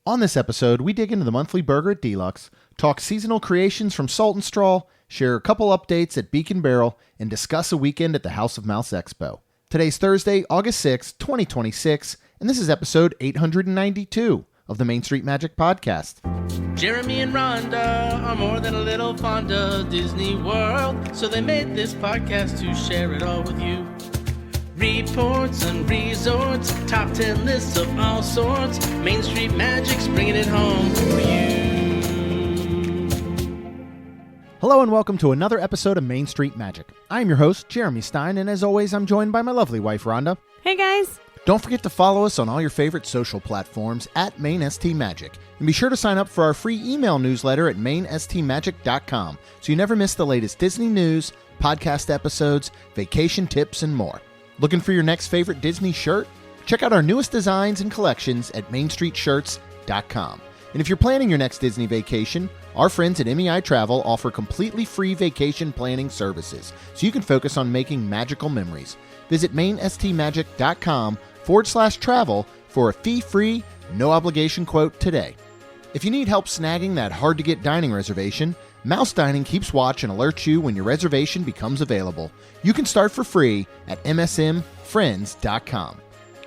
On this episode, we dig into the monthly burger at D-Luxe, talk seasonal creations from Salt and Straw, share a couple updates at Beak and Barrel, and discuss a weekend at the House of Mouse Expo. Today's Thursday, August 6, 2026, and this is episode 892 of the Main Street Magic Podcast. Jeremy and Rhonda are more than a little fond of Disney World, so they made this podcast to share it all with you. Reports and resorts, top 10 lists of all sorts, Main Street Magic's bringing it home for you. Hello and welcome to another episode of Main Street Magic. I'm your host, Jeremy Stein, and as always, I'm joined by my lovely wife, Rhonda. Hey guys. Don't forget to follow us on all your favorite social platforms at MainSTMagic. And be sure to sign up for our free email newsletter at mainstmagic.com so you never miss the latest Disney news, podcast episodes, vacation tips, and more. Looking for your next favorite Disney shirt? Check out our newest designs and collections at mainstreetshirts.com. And if you're planning your next Disney vacation, our friends at MEI Travel offer completely free vacation planning services so you can focus on making magical memories. Visit mainstmagic.com/travel for a fee-free, no-obligation quote today. If you need help snagging that hard-to-get dining reservation, Mouse Dining keeps watch and alerts you when your reservation becomes available. You can start for free at msmfriends.com.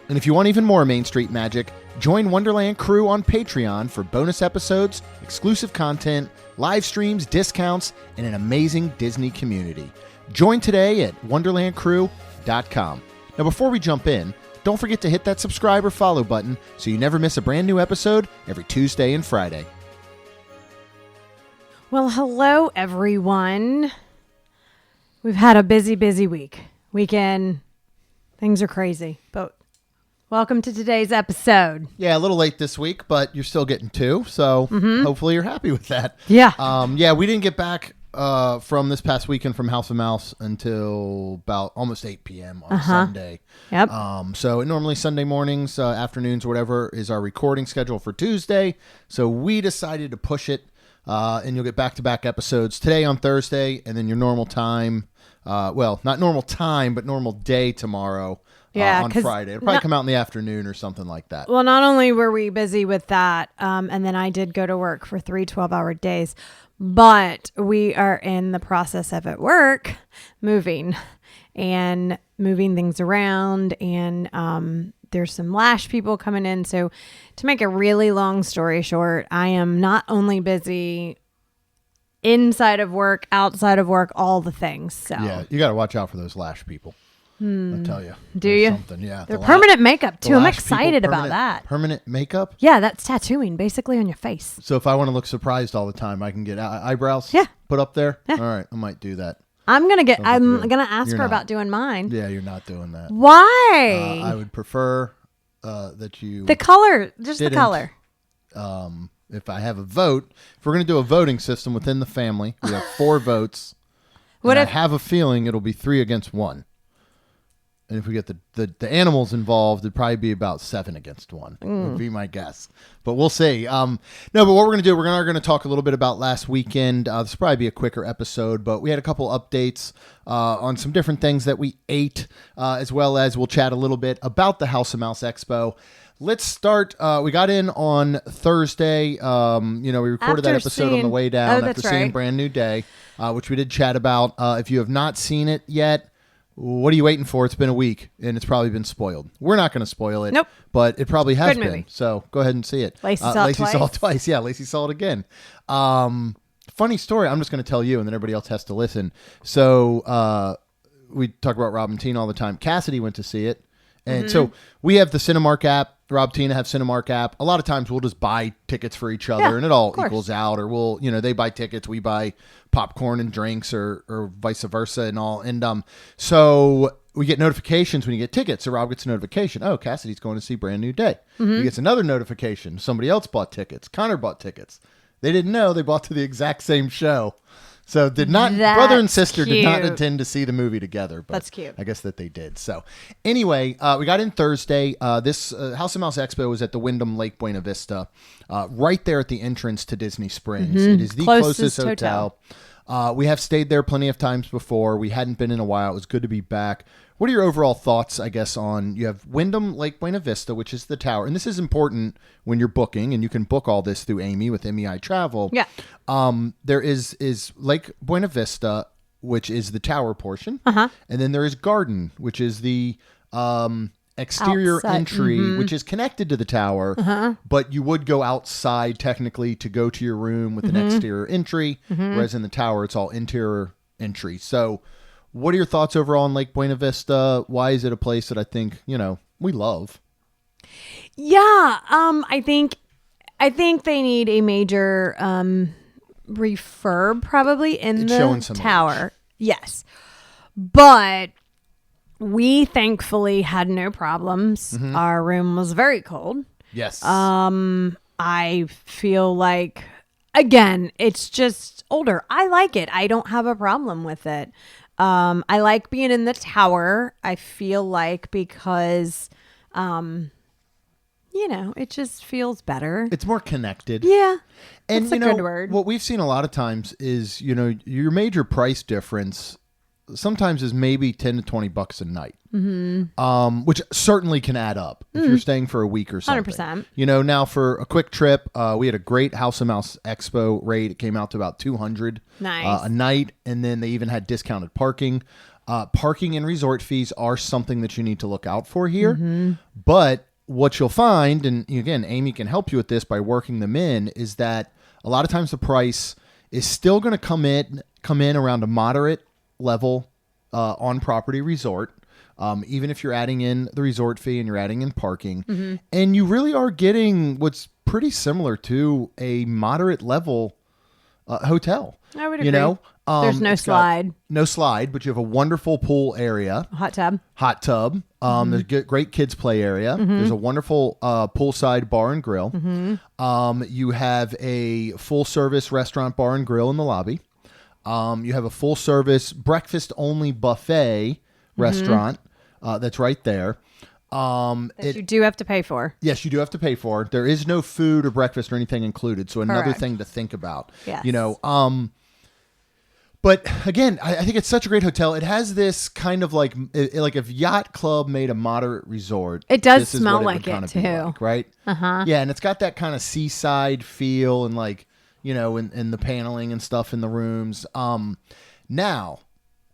And if you want even more Main Street Magic, join Wonderland Crew on Patreon for bonus episodes, exclusive content, live streams, discounts, and an amazing Disney community. Join today at wonderlandcrew.com. Now before we jump in, don't forget to hit that subscribe or follow button so you never miss a brand new episode every Tuesday and Friday. Well, hello everyone. We've had a busy weekend. Things are crazy, but welcome to today's episode. Yeah, a little late this week, but you're still getting two, so hopefully you're happy with that. Yeah. We didn't get back from this past weekend from House of Mouse until about almost 8 p.m. on Sunday. Yep. So normally Sunday mornings, afternoons, or whatever is our recording schedule for Tuesday. So we decided to push it, and you'll get back-to-back episodes today on Thursday, and then your normal time. Well, not normal time, but normal day tomorrow. On Friday. It'll probably come out in the afternoon or something like that. Well, not only were we busy with that, and then I did go to work for 3 12-hour days, but we are in the process of at work moving things around, and there's some lash people coming in. So to make a really long story short, I am not only busy inside of work, outside of work, all the things. So yeah, you got to watch out for those lash people. I'll tell you. Do you? Something. Yeah. They're permanent makeup too. I'm excited about that. Permanent makeup? Yeah, that's tattooing basically on your face. So if I want to look surprised all the time, I can get eyebrows put up there? Yeah. All right, I might do that. I'm going to ask her about doing mine. Yeah, you're not doing that. Why? I would prefer that you... The color. Just the color. If I have a vote, if we're going to do a voting system within the family, we have 4 votes. I have a feeling it'll be 3 against 1. And if we get the animals involved, it'd probably be about 7 against 1 would be my guess. But we'll see. No, but what we're going to do, we're going to talk a little bit about last weekend. This will probably be a quicker episode, but we had a couple updates on some different things that we ate, as well as we'll chat a little bit about the House of Mouse Expo. Let's start. We got in on Thursday. We recorded that episode on the way down after seeing Brand New Day, which we did chat about. If you have not seen it yet, what are you waiting for? It's been a week, and it's probably been spoiled. We're not going to spoil it. Nope. But it probably has Good been. movie. So go ahead and see it. Lacey saw it twice. Yeah, Lacey saw it again. Funny story. I'm just going to tell you, and then everybody else has to listen. So we talk about Rob and Tina all the time. Cassidy went to see it. And so we have the Cinemark app. Rob, Tina have Cinemark app. A lot of times we'll just buy tickets for each other, and it all equals out. Or we'll, they buy tickets, we buy popcorn and drinks, or vice versa, and all. And so we get notifications when you get tickets. So Rob gets a notification. Oh, Cassidy's going to see Brand New Day. He gets another notification. Somebody else bought tickets. Connor bought tickets. They didn't know they bought to the exact same show. So brother and sister did not intend to see the movie together. But that's cute. I guess that they did. So anyway, we got in Thursday. This House of Mouse Expo was at the Wyndham Lake Buena Vista, right there at the entrance to Disney Springs. It is the closest hotel. We have stayed there plenty of times before. We hadn't been in a while. It was good to be back. What are your overall thoughts, I guess, on you have Wyndham Lake Buena Vista, which is the tower. And this is important when you're booking, and you can book all this through Amy with MEI Travel. Yeah. There is Lake Buena Vista, which is the tower portion. Uh-huh. And then there is Garden, which is the exterior Outside. entry, which is connected to the tower, but you would go outside technically to go to your room with an exterior entry, whereas in the tower, it's all interior entry. So what are your thoughts overall on Lake Buena Vista? Why is it a place that I think, we love? Yeah. I think they need a major refurb probably in It's the showing some tower. Yes. But we thankfully had no problems. Our room was very cold. Yes. I feel like, again, it's just older. I like it. I don't have a problem with it. I like being in the tower. I feel like because, it just feels better. It's more connected. Yeah. And that's a good word. What we've seen a lot of times is, your major price difference sometimes is maybe $10 to $20 a night, which certainly can add up if you're staying for a week or something. 100%. Now for a quick trip, we had a great House of Mouse Expo rate. It came out to about $200 a night, and then they even had discounted parking. Parking and resort fees are something that you need to look out for here. But what you'll find, and again, Amy can help you with this by working them in, is that a lot of times the price is still going to come in around a moderate level on property resort, even if you're adding in the resort fee and you're adding in parking, and you really are getting what's pretty similar to a moderate level hotel. I would agree. It's There's no slide. But you have a wonderful pool area, Hot tub. There's great kids play area. There's a wonderful poolside bar and grill. You have a full service restaurant, bar and grill in the lobby. You have a full service breakfast only buffet restaurant that's right there. You do have to pay for. Yes, you do have to pay for. There is no food or breakfast or anything included. So another thing to think about. Yes. But again, I think it's such a great hotel. It has this kind of like if Yacht Club made a moderate resort. It does this is smell what it like would it kinda be too. like, right? Yeah, and it's got that kind of seaside feel and in the paneling and stuff in the rooms. Now,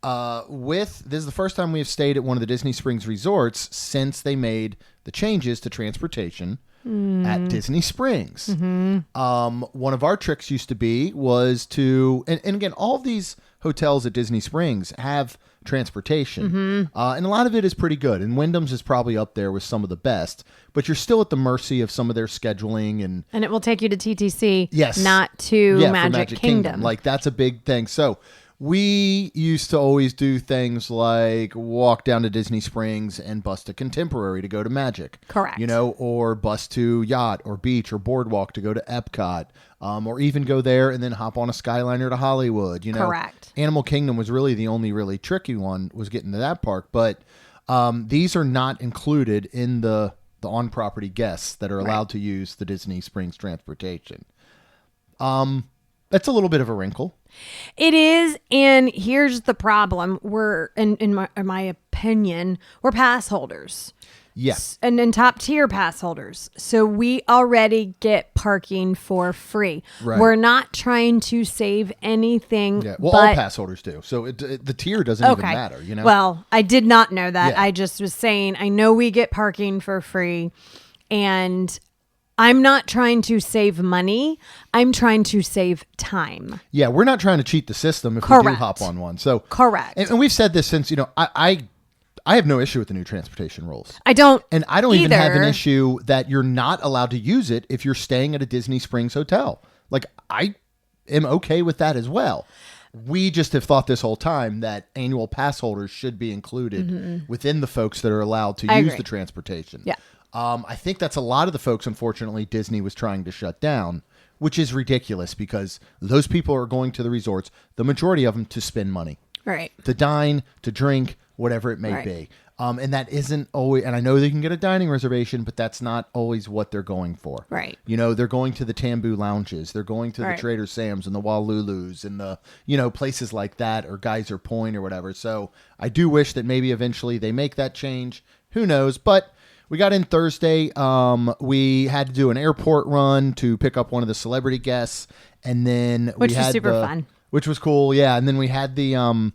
this is the first time we have stayed at one of the Disney Springs resorts since they made the changes to transportation at Disney Springs. One of our tricks used to be was to, and again, all of these hotels at Disney Springs have transportation, and a lot of it is pretty good. And Wyndham's is probably up there with some of the best, but you're still at the mercy of some of their scheduling and it will take you to TTC, yes, not to for Magic Kingdom. Like that's a big thing. So we used to always do things like walk down to Disney Springs and bus to Contemporary to go to Magic. Correct. Or bus to Yacht or Beach or Boardwalk to go to Epcot, or even go there and then hop on a Skyliner to Hollywood. Correct. Animal Kingdom was really the only really tricky one, was getting to that park. But these are not included in the on-property guests that are allowed to use the Disney Springs transportation. That's a little bit of a wrinkle. It is, and here's the problem. We're, in my opinion, we're pass holders. Yes. And top tier pass holders. So we already get parking for free. Right. We're not trying to save anything. Yeah. Well, all pass holders do. So the tier doesn't even matter, Well, I did not know that. Yeah. I just was saying, I know we get parking for free, and I'm not trying to save money. I'm trying to save time. Yeah, we're not trying to cheat the system if Correct. we do hop on one. So Correct. And we've said this since, I have no issue with the new transportation rules. I don't. And I don't even either. have an issue that you're not allowed to use it if you're staying at a Disney Springs hotel. Like, I am okay with that as well. We just have thought this whole time that annual pass holders should be included within the folks that are allowed to use the transportation. Yeah. I think that's a lot of the folks, unfortunately, Disney was trying to shut down, which is ridiculous because those people are going to the resorts, the majority of them, to spend money. Right. To dine, to drink, whatever it may be. And that isn't always, and I know they can get a dining reservation, but that's not always what they're going for. Right. You know, they're going to the Tambu lounges. They're going to the Trader Sam's and the Walulus and the, you know, places like that, or Geyser Point or whatever. So I do wish that maybe eventually they make that change. Who knows? But we got in Thursday. We had to do an airport run to pick up one of the celebrity guests. And then which was super fun. Which was cool. Yeah. And then we had the,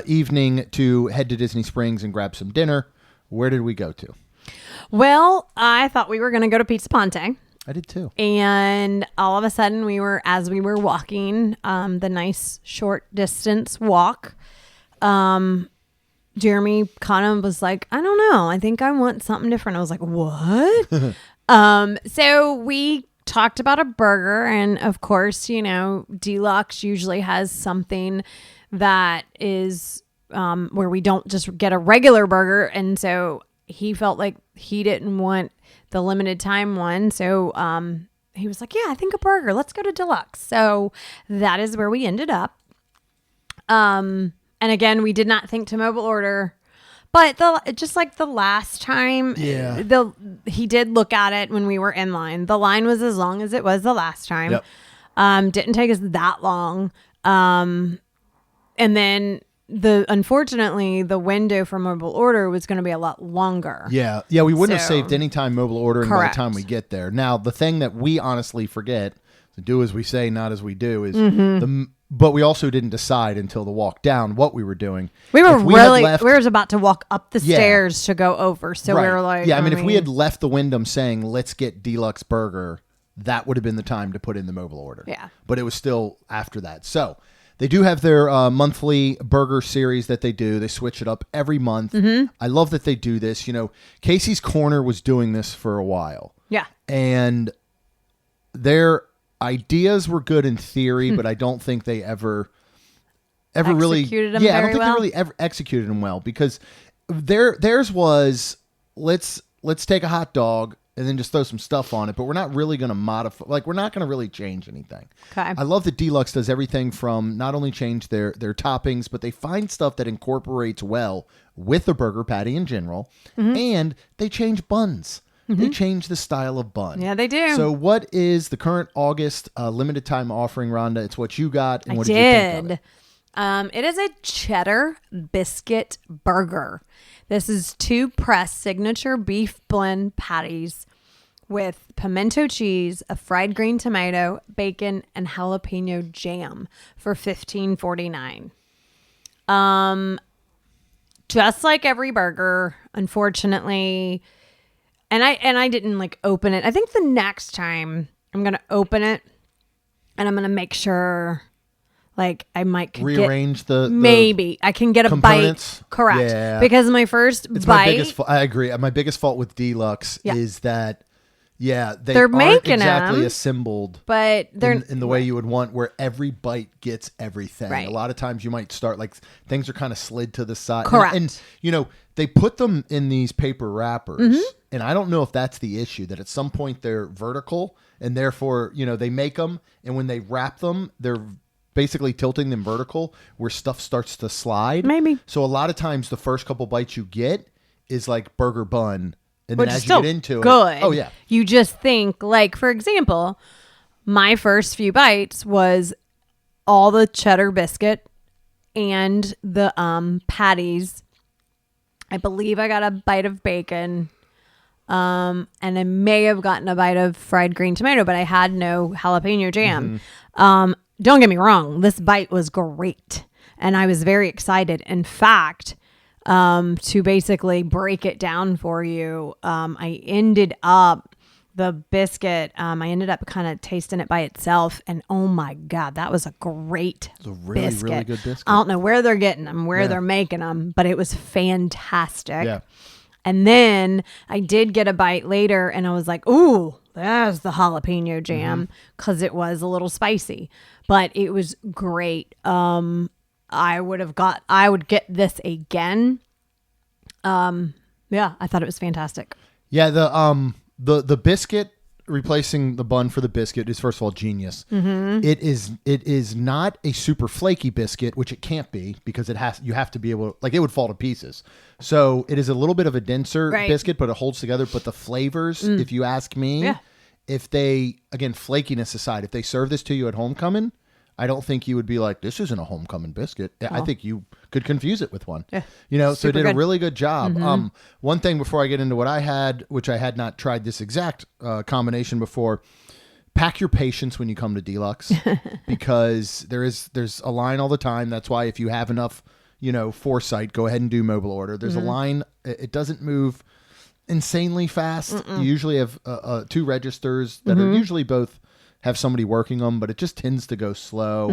evening to head to Disney Springs and grab some dinner. Where did we go to? Well, I thought we were going to go to Pizza Ponte. I did too. And all of a sudden as we were walking, the nice short distance walk, Jeremy kind of was like, I don't know. I think I want something different. I was like, what? So we talked about a burger, and of course, you know, D-Luxe usually has something that is where we don't just get a regular burger, and so he felt like he didn't want the limited time one, so he was like, yeah, I think a burger, let's go to D-Luxe. So that is where we ended up, and again, we did not think to mobile order, but just like the last time, he did look at it when we were in line. The line was as long as it was the last time. Yep. Didn't take us that long. And then unfortunately the window for mobile order was going to be a lot longer. Yeah. Yeah. We wouldn't have saved any time mobile ordering correct. by the time we get there. Now, the thing that we honestly forget to do as we say, not as we do is but we also didn't decide until the walk down what we were doing. We were we were about to walk up the stairs to go over. So we were like, yeah, I mean, if we had left the Wyndham saying, let's get D-Luxe Burger, that would have been the time to put in the mobile order. Yeah. But it was still after that. So they do have their monthly burger series that they do. They switch it up every month. I love that they do this. You know, Casey's Corner was doing this for a while. Yeah. And their ideas were good in theory, but I don't think they ever really executed them I don't think well. they really ever executed them well, because theirs was let's take a hot dog and then just throw some stuff on it, but we're not really going to modify, like we're not going to really change anything. Okay. I love that D-Luxe does everything from not only change their toppings, but they find stuff that incorporates well with the burger patty in general, and they change buns. They change the style of bun. Yeah, they do. So what is the current August limited time offering, Rhonda? It's what you got. And what did you think of it? It is a Cheddar Biscuit Burger. This is 2 pressed signature beef blend patties with pimento cheese, a fried green tomato, bacon, and jalapeno jam for $15.49. Just like every burger, unfortunately. And I didn't like open it. I think the next time I'm going to open it and I'm going to make sure like I might rearrange the maybe I can get a components. Bite. Correct. Yeah. Because my first it's bite. My biggest I agree. My biggest fault with D-Luxe is that they're aren't making exactly assembled, but they're in the way you would want, where every bite gets everything. Right. A lot of times you might start like things are kind of slid to the side. Correct. And you know, they put them in these paper wrappers, and I don't know if that's the issue, that at some point they're vertical and therefore, you know, they make them, and when they wrap them, they're basically tilting them vertical where stuff starts to slide. Maybe. So a lot of times the first couple bites you get is like burger bun. And Which then is as you get into good. it, oh yeah, you just think like, for example, my first few bites was all the cheddar biscuit and the patties. I believe I got a bite of bacon, and I may have gotten a bite of fried green tomato, but I had no jalapeno jam. Don't get me wrong, this bite was great, and I was very excited. In fact, to basically break it down for you, I ended up the biscuit. I ended up kind of tasting it by itself, and oh my god, that was a great biscuit. Really good biscuit. I don't know where they're getting them, where they're making them, but it was fantastic. Yeah. And then I did get a bite later, and I was like, "Ooh, there's the jalapeno jam," because it was a little spicy, but it was great. I would get this again. Yeah, I thought it was fantastic. Yeah, the biscuit replacing the bun for the biscuit is, first of all, genius. Mm-hmm. It is not a super flaky biscuit, which it can't be because you have to be able, like, it would fall to pieces. So it is a little bit of a denser biscuit, but it holds together. But the flavors, if you ask me, if they, again, flakiness aside, if they serve this to you at homecoming, I don't think you would be like, this isn't a homecoming biscuit. Oh. I think you could confuse it with one. Yeah, so it did a really good job. Mm-hmm. One thing before I get into what I had, which I had not tried this exact combination before, pack your patience when you come to D-Luxe because there's a line all the time. That's why if you have enough, foresight, go ahead and do mobile order. There's a line. It doesn't move insanely fast. You usually have 2 registers that are usually both have somebody working them, but it just tends to go slow.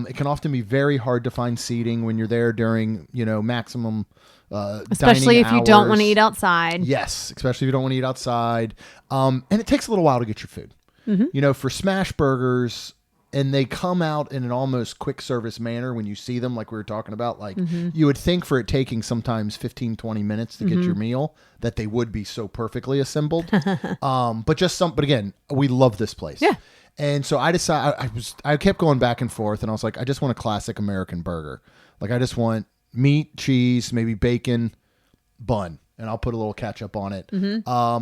It can often be very hard to find seating when you're there during, maximum especially if you don't want to eat outside. Yes, especially if you don't want to eat outside. And it takes a little while to get your food. For smash burgers, and they come out in an almost quick service manner when you see them, like we were talking about. Like you would think for it taking sometimes 15, 20 minutes to get your meal that they would be so perfectly assembled. But again, we love this place. Yeah. And so I decided, I kept going back and forth, and I was like, I just want a classic American burger. Like I just want meat, cheese, maybe bacon, bun, and I'll put a little ketchup on it.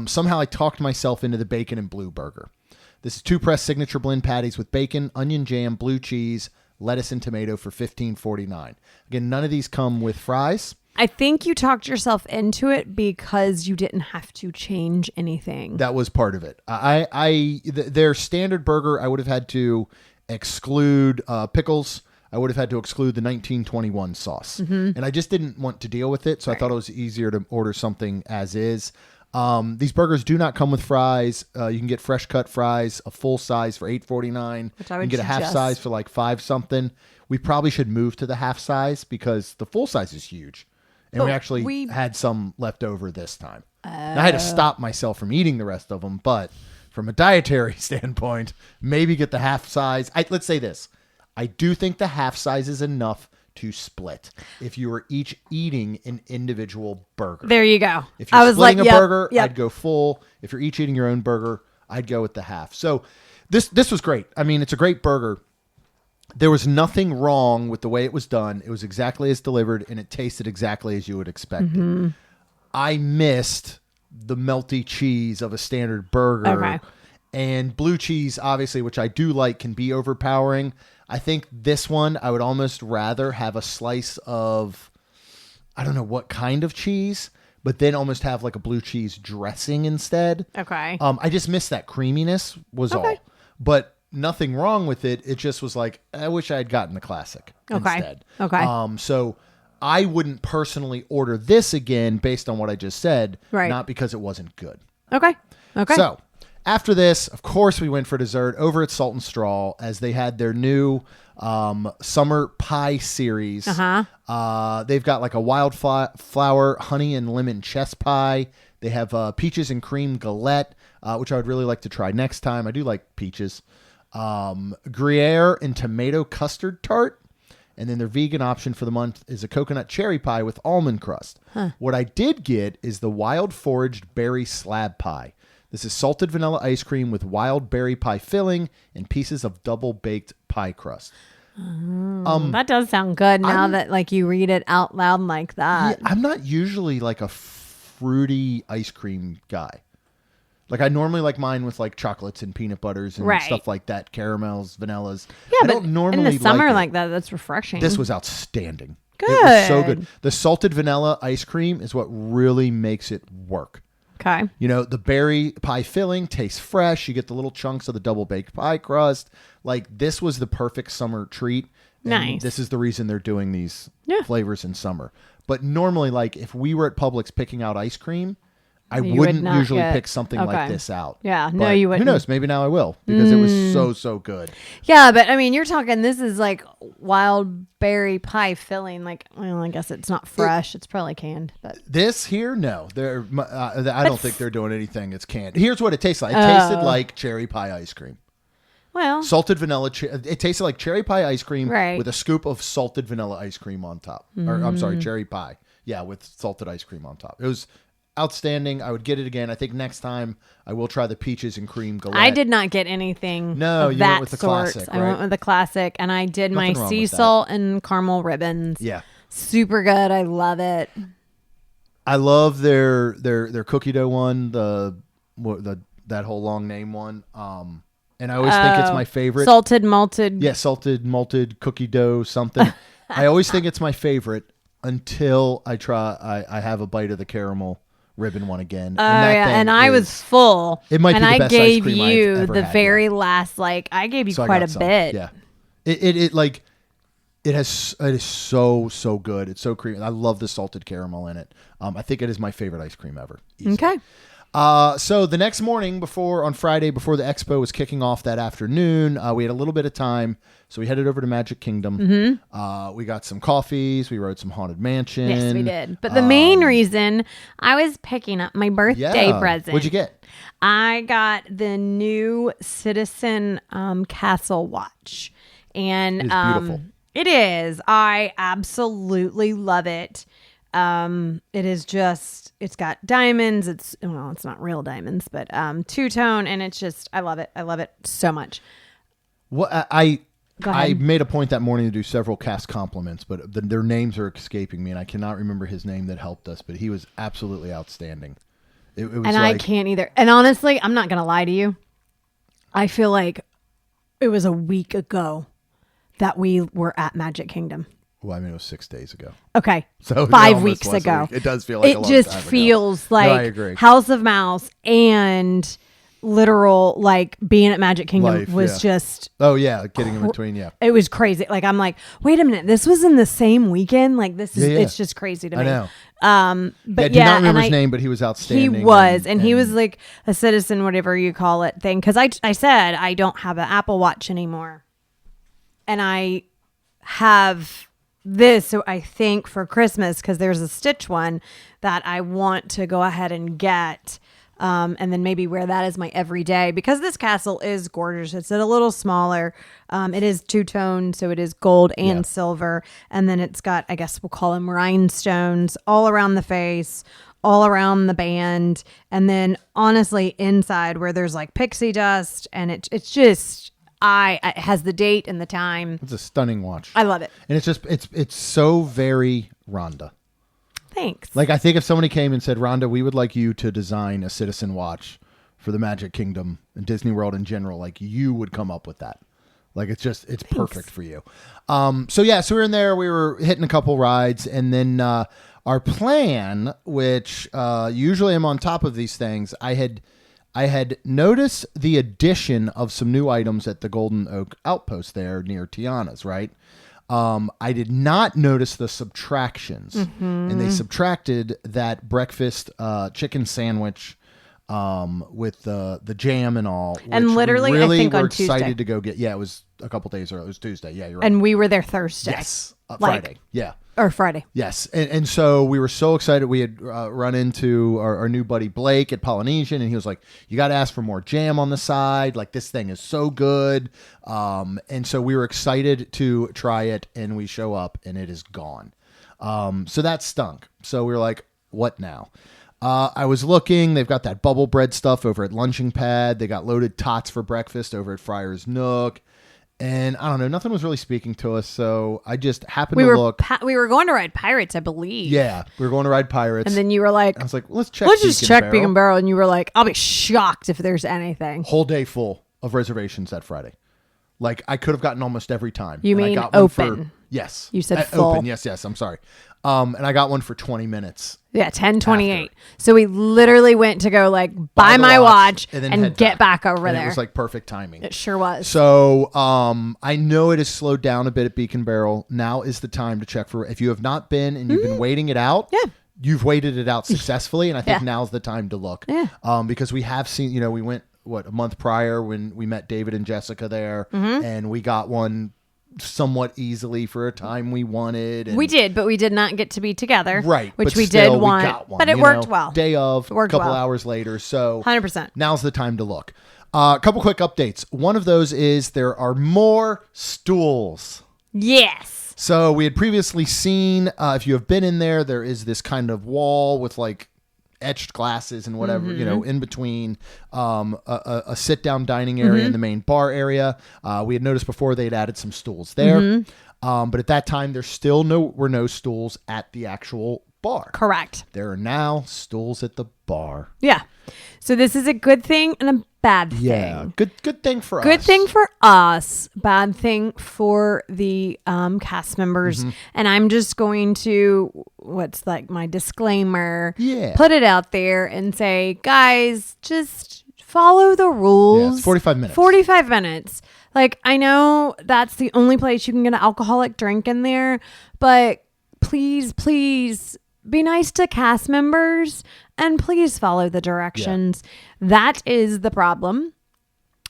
Somehow I talked myself into the bacon and blue burger. This is 2 pressed signature blend patties with bacon, onion jam, blue cheese, lettuce, and tomato for $15.49. Again, none of these come with fries. I think you talked yourself into it because you didn't have to change anything. That was part of it. Their standard burger, I would have had to exclude pickles. I would have had to exclude the 1921 sauce. And I just didn't want to deal with it, so I thought it was easier to order something as is. These burgers do not come with fries. You can get fresh cut fries, a full size for $8.49. Which I would you can get a half size for like $5 something. We probably should move to the half size because the full size is huge. And we actually had some left over this time. Now, I had to stop myself from eating the rest of them, but from a dietary standpoint, maybe get the half size. Let's say this. I do think the half size is enough to split if you were each eating an individual burger. There you go. If you're splitting a burger, I'd go full. If you're each eating your own burger, I'd go with the half. So this was great. I mean, it's a great burger. There was nothing wrong with the way it was done. It was exactly as delivered, and it tasted exactly as you would expect it. I missed the melty cheese of a standard burger. Okay. And blue cheese, obviously, which I do like, can be overpowering. I think this one, I would almost rather have a slice of, I don't know what kind of cheese, but then almost have like a blue cheese dressing instead. Okay. I just missed that creaminess was all. But nothing wrong with it. It just was like, I wish I had gotten the classic instead. Okay. So I wouldn't personally order this again based on what I just said, not because it wasn't good. Okay. So after this, of course, we went for dessert over at Salt and Straw as they had their new summer pie series. They've got like a wildflower honey and lemon chess pie. They have peaches and cream galette, which I would really like to try next time. I do like peaches. Gruyère and tomato custard tart. And then their vegan option for the month is a coconut cherry pie with almond crust. What I did get is the Wild-Foraged Berry Slab Pie. This is salted vanilla ice cream with wild berry pie filling and pieces of double-baked pie crust. That does sound good now that like you read it out loud like that. Yeah, I'm not usually like a fruity ice cream guy. Like I normally like mine with like chocolates and peanut butters and stuff like that, caramels, vanillas. Yeah, I don't normally in the summer like that, that's refreshing. This was outstanding. Good. It was so good. The salted vanilla ice cream is what really makes it work. Okay. The berry pie filling tastes fresh. You get the little chunks of the double baked pie crust. Like this was the perfect summer treat. Nice. This is the reason they're doing these flavors in summer. But normally, like if we were at Publix picking out ice cream, I wouldn't usually pick something like this out. Yeah, but no, you wouldn't. Who knows? Maybe now I will because it was so good. Yeah, but I mean, you're talking. This is like wild berry pie filling. Like, well, I guess it's not fresh. It's probably canned. But this here, no, I don't think they're doing anything. It's canned. Here's what it tastes like. It tasted like cherry pie ice cream. Well, salted vanilla. It tasted like cherry pie ice cream with a scoop of salted vanilla ice cream on top. Or I'm sorry, cherry pie. Yeah, with salted ice cream on top. It was outstanding. I would get it again. I think next time I will try the peaches and cream galette. I did not get anything No, of you that went with the sort. classic, I right? went with the classic, and I did Nothing my wrong sea with that. salt and caramel ribbons. Yeah. Super good. I love it. I love their cookie dough one, that whole long name one. And I always think it's my favorite. Salted malted. Yeah, salted malted cookie dough something. I always think it's my favorite until I have a bite of the caramel ribbon one again. Oh, yeah, and I was full. It might be and the I best ice gave cream I've you ever the had, very yeah. last, like, I gave you So I quite got a some. bit. Yeah. It is so good. It's so creamy. I love the salted caramel in it. I think it is my favorite ice cream ever. Easily. Okay. So the next morning on Friday, before the expo was kicking off that afternoon, we had a little bit of time. So we headed over to Magic Kingdom. Mm-hmm. We got some coffees. We rode some Haunted Mansion. Yes, we did. But the main reason I was picking up my birthday present. What'd you get? I got the new Citizen Castle watch. And It is beautiful. It is. I absolutely love it. It is just, it's got diamonds. It's not real diamonds, but two-tone, and it's just, I love it. I love it so much. Well, I made a point that morning to do several cast compliments, but their names are escaping me, and I cannot remember his name that helped us, but he was absolutely outstanding. It was and I can't either. And honestly, I'm not going to lie to you. I feel like it was a week ago that we were at Magic Kingdom. Well, I mean, it was 6 days ago. Okay. So 5 weeks ago. It does feel like a long time ago. It just feels like I agree. House of Mouse and literal, like, being at Magic Kingdom Life, was just... Oh, yeah. Getting in between, yeah. It was crazy. Like, I'm like, wait a minute. This was in the same weekend? Like, this is... Yeah. It's just crazy to me. I know. But I do not remember his name, but he was outstanding. He was. And he was like a citizen, whatever you call it, thing. Because I said I don't have an Apple Watch anymore. And I have... this, so I think for Christmas, because there's a Stitch one that I want to go ahead and get, and then maybe wear that as my everyday, because this castle is gorgeous. It's a little smaller. It is two-tone, so it is gold and silver, and then it's got, I guess we'll call them rhinestones all around the face, all around the band, and then honestly inside where there's like pixie dust, and it's just... it has the date and the time. It's a stunning watch. I love it. And it's so very Rhonda. Thanks. Like, I think if somebody came and said, Rhonda, we would like you to design a citizen watch for the Magic Kingdom and Disney World in general, like, you would come up with that. Like, it's perfect for you. So we were in there, we were hitting a couple rides, and then our plan, which usually I'm on top of these things, I had noticed the addition of some new items at the Golden Oak Outpost there near Tiana's, right? I did not notice the subtractions. And they subtracted that breakfast chicken sandwich with the jam and all. And literally, we really I think were on excited Tuesday. to go get. Yeah, it was a couple days early. It was Tuesday. Yeah, you're right. And we were there Thursday. Yes. Friday. Yeah. Or Friday. Yes. And so we were so excited. We had run into our new buddy Blake at Polynesian, and he was like, you got to ask for more jam on the side. Like, this thing is so good. And so we were excited to try it, and we show up, and it is gone. So that stunk. So we were like, what now? I was looking. They've got that bubble bread stuff over at Lunching Pad. They got loaded tots for breakfast over at Friar's Nook. And I don't know, nothing was really speaking to us, so I just happened to look. We were going to ride Pirates, I believe. Yeah, we were going to ride Pirates. And then you were like, I was like, let's check. Let's just check Beak and Barrel. And you were like, I'll be shocked if there's anything. Whole day full of reservations that Friday. Like, I could have gotten almost every time. You mean I got one open? Yes. You said full. Open, yes, I'm sorry. And I got one for 20 minutes. Yeah, 10:28. So we literally went to go like buy my watch and get back over there. It was like perfect timing. It sure was. So I know it has slowed down a bit at Beak and Barrel. Now is the time to check for, if you have not been and you've been waiting it out. Yeah. You've waited it out successfully, and I think now's the time to look. Yeah. Because we have seen, we went a month prior when we met David and Jessica there, and we got one somewhat easily for a time we wanted. And we did, but we did not get to be together. Right. Which but we still, did want. We got one, but it worked well. Day of, a couple well. hours later. So 100%. Now's the time to look. A couple quick updates. One of those is there are more stools. Yes. So we had previously seen, if you have been in there, there is this kind of wall with like etched glasses and whatever, in between a sit-down dining area and the main bar area. We had noticed before they'd added some stools there. But at that time, there still were no stools at the actual bar. Correct. There are now stools at the bar. Yeah. So this is a good thing and a bad thing. Yeah. Good thing for us. Good thing for us. Bad thing for the cast members. And I'm just going to, what's like my disclaimer, put it out there and say, guys, just follow the rules. Yeah, it's 45 minutes. 45 minutes. Like, I know that's the only place you can get an alcoholic drink in there, but please be nice to cast members and please follow the directions. Yeah. That is the problem.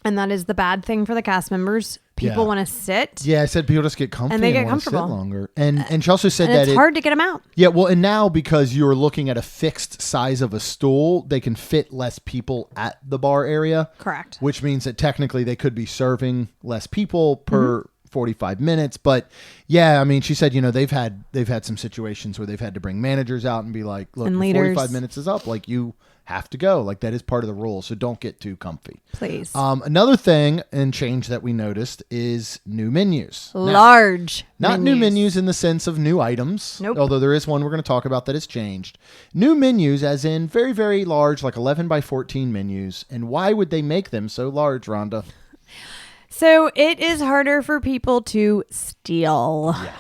And that is the bad thing for the cast members. People want to sit. Yeah, I said people just get comfy and they get want comfortable to sit longer. And she also said that it's hard to get them out. Yeah, well, and now because you're looking at a fixed size of a stool, they can fit less people at the bar area. Correct. Which means that technically they could be serving less people per 45 minutes. But yeah, I mean, she said, they've had some situations where they've had to bring managers out and be like, look, 45 minutes is up. Like, you have to go. Like, that is part of the rule. So don't get too comfy. Please. Another thing and change that we noticed is new menus. Large now, not new menus in the sense of new items. Nope. Although there is one we're going to talk about that has changed. New menus as in very, very large, like 11 by 14 menus. And why would they make them so large, Rhonda? So it is harder for people to steal. Yeah.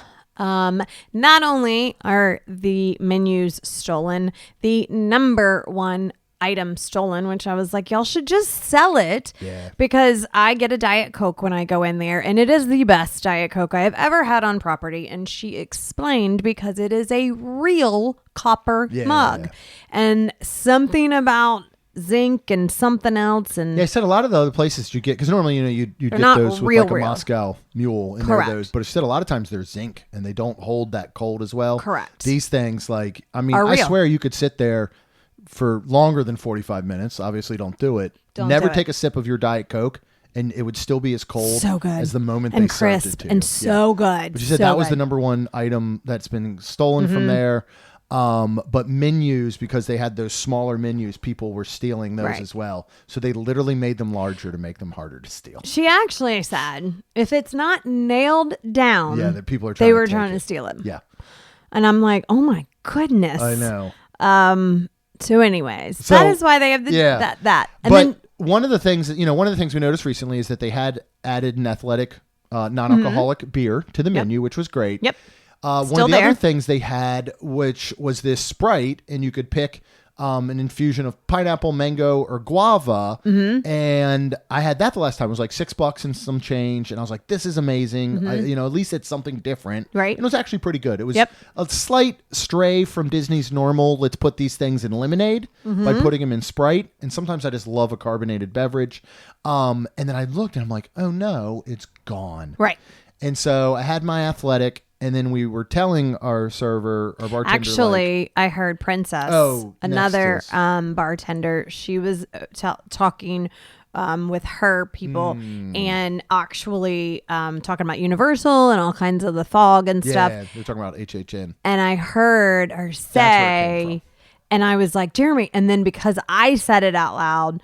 Not only are the menus stolen, the number one item stolen, which I was like, y'all should just sell it. Yeah. Because I get a Diet Coke when I go in there, and it is the best Diet Coke I have ever had on property. And she explained because it is a real copper mug. And something about zinc and something else, and I said a lot of the other places you get, because normally you get those with like a Moscow Mule and those, but she said a lot of times they're zinc and they don't hold that cold as well. Correct. These things, like, I mean, I swear you could sit there for longer than 45 minutes. Obviously, don't do it. Never take a sip of your Diet Coke, and it would still be as cold as the moment they served it to you. And so good. But she said that was the number one item that's been stolen from there. But menus, because they had those smaller menus, people were stealing those as well. So they literally made them larger to make them harder to steal. She actually said, if it's not nailed down, that people are trying to steal it. Yeah. And I'm like, oh my goodness. I know. So anyways, that is why they have that. And but then one of the things we noticed recently is that they had added an athletic, non-alcoholic beer to the menu, which was great. Yep. One of the other things they had, which was this Sprite, and you could pick an infusion of pineapple, mango, or guava. And I had that the last time. It was like $6 and some change. And I was like, this is amazing. At least it's something different. Right. And it was actually pretty good. It was a slight stray from Disney's normal, let's put these things in lemonade by putting them in Sprite. And sometimes I just love a carbonated beverage. And then I looked and I'm like, oh no, it's gone. Right. And so I had my athletic. And then we were telling our server, our bartender. Actually, I heard Princess, another bartender. She was talking with her people and actually talking about Universal and all kinds of the fog and stuff. Yeah, they're talking about HHN. And I heard her say, and I was like, Jeremy. And then because I said it out loud,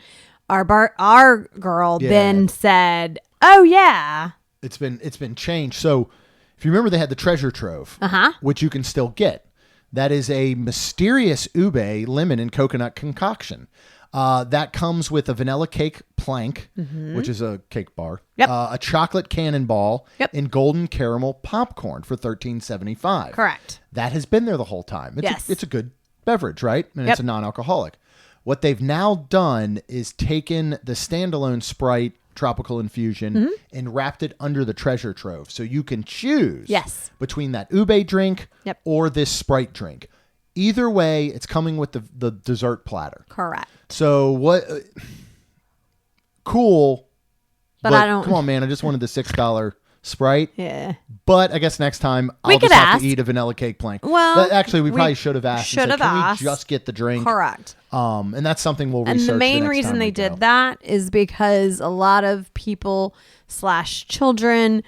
our girl then said, oh yeah, it's been changed. So. If you remember, they had the treasure trove, which you can still get. That is a mysterious ube lemon and coconut concoction. That comes with a vanilla cake plank, which is a cake bar, a chocolate cannonball, and golden caramel popcorn for $13.75. Correct. That has been there the whole time. It's a good beverage, right? And it's a non-alcoholic. What they've now done is taken the standalone Sprite tropical infusion and wrapped it under the treasure trove, so you can choose between that ube drink or this Sprite drink. Either way, it's coming with the dessert platter. Correct. So what? Cool, but I don't. Come on, man! I just wanted the $6 Sprite. Yeah. But I guess next time I'll just have to eat a vanilla cake plank. Well, actually, we probably should have asked. Can we just get the drink? Correct. And that's something we'll research. And the main reason they did that is because a lot of people / children,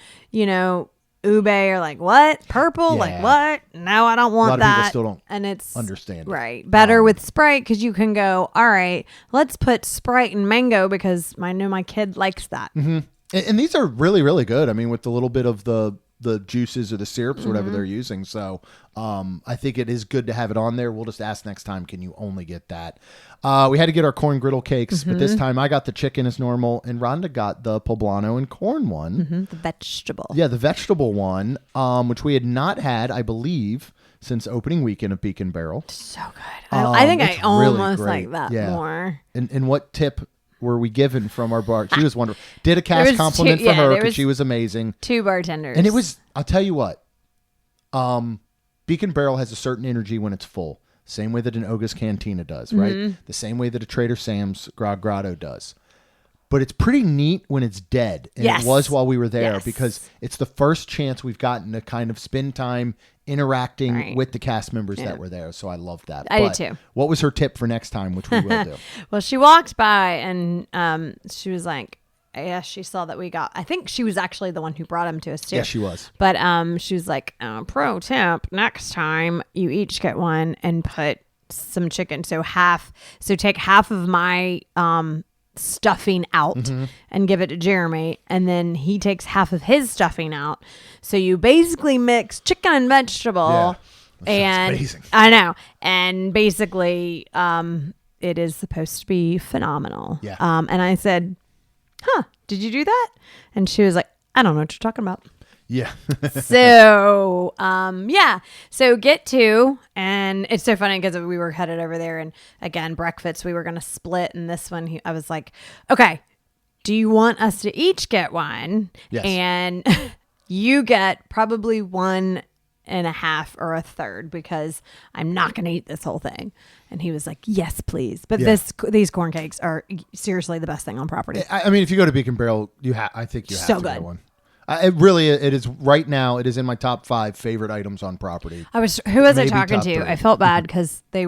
ube are like, what? Purple? Yeah. Like, what? No, I don't want A lot of that. people still don't and it's understand it. Right. Better with Sprite because you can go, all right, let's put Sprite and mango because I know my kid likes that. Mm-hmm. And these are really, really good. I mean, with the little bit of the juices or the syrups or whatever they're using. So I think it is good to have it on there. We'll just ask next time, can you only get that? We had to get our corn griddle cakes, but this time I got the chicken as normal, and Rhonda got the poblano and corn one. The vegetable. Yeah, the vegetable one, which we had not had, I believe, since opening weekend of Beak and Barrel. So good. I think I it's almost really like that Yeah. more. And what tip were we given from our bar? She was wonderful. Did a cast compliment for her because she was amazing. 2 bartenders. And it was, I'll tell you what, Beak and Barrel has a certain energy when it's full. Same way that an Oga's Cantina does, right? The same way that a Trader Sam's Grog Grotto does. But it's pretty neat when it's dead. And it was while we were there because it's the first chance we've gotten to kind of spend time interacting with the cast members that were there. So I love that. I did too. What was her tip for next time, which we will do? Well, she walked by and she was like, yeah, she saw that we got, I think she was actually the one who brought them to us too. Yes, she was. But she was like, pro tip, next time you each get one and put some chicken. So take half of my stuffing out and give it to Jeremy, and then he takes half of his stuffing out. So you basically mix chicken and vegetable. Yeah, and amazing. I know. And basically it is supposed to be phenomenal. Yeah. And I said, did you do that? And she was like, I don't know what you're talking about. Yeah. So, so get 2. And it's so funny because we were headed over there, and again, breakfast, we were going to split. And this one, I was like, okay, do you want us to each get one? Yes. And you get probably 1.5 or 1/3 because I'm not going to eat this whole thing. And he was like, yes, please. But these corn cakes are seriously the best thing on property. I mean, if you go to Beak and Barrel, I think you have So to good. get one. It is right now. It is in my top 5 favorite items on property. Who was I Maybe talking top to? 3. I felt bad because they